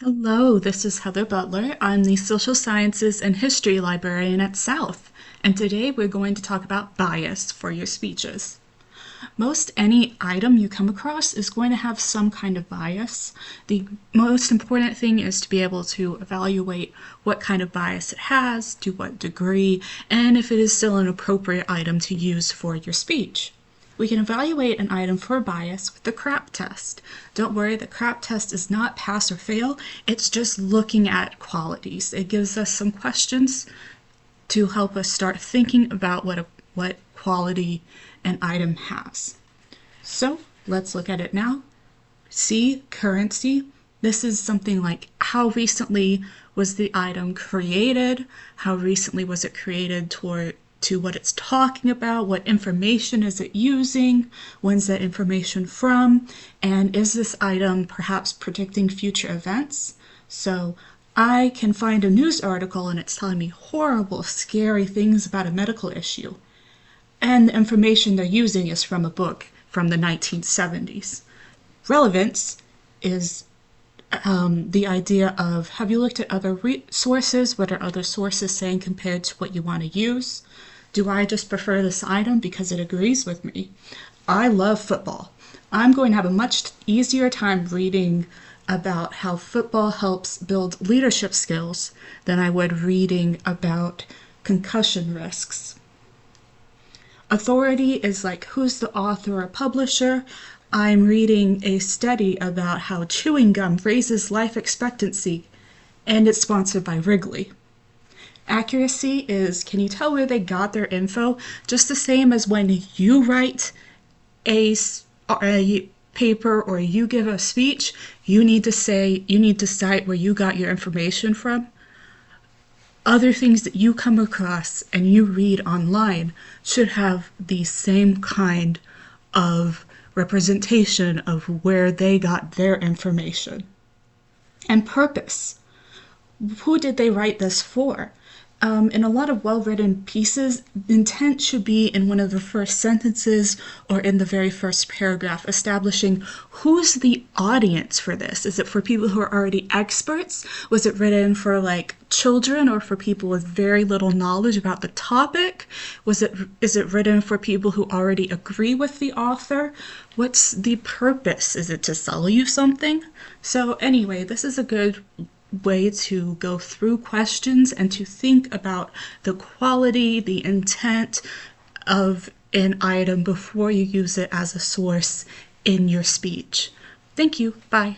Hello, this is Heather Butler. I'm the Social Sciences and History Librarian at South, and today we're going to talk about bias for your speeches. Most any item you come across is going to have some kind of bias. The most important thing is to be able to evaluate what kind of bias it has, to what degree, and if it is still an appropriate item to use for your speech. We can evaluate an item for bias with the CRAAP test. Don't worry, the CRAAP test is not pass or fail, it's just looking at qualities. It gives us some questions to help us start thinking about what quality an item has. So let's look at it now. C, currency. This is something like how recently was the item created, how recently was it created to what it's talking about, what information is it using, when's that information from, and is this item perhaps predicting future events? So I can find a news article and it's telling me horrible, scary things about a medical issue. And the information they're using is from a book from the 1970s. Relevance is the idea of, have you looked at other sources? What are other sources saying compared to what you want to use? Do I just prefer this item because it agrees with me? I love football. I'm going to have a much easier time reading about how football helps build leadership skills than I would reading about concussion risks. Authority is like who's the author or publisher. I'm reading a study about how chewing gum raises life expectancy, and it's sponsored by Wrigley. Accuracy is, can you tell where they got their info? Just the same as when you write a paper or you give a speech, you need to cite where you got your information from. Other things that you come across and you read online should have the same kind of representation of where they got their information. And purpose. Who did they write this for? In a lot of well-written pieces, intent should be in one of the first sentences or in the very first paragraph, establishing who's the audience for this. Is it for people who are already experts? Was it written for like children or for people with very little knowledge about the topic? Is it written for people who already agree with the author? What's the purpose? Is it to sell you something? So anyway, this is a good way to go through questions and to think about the quality, the intent of an item before you use it as a source in your speech. Thank you. Bye.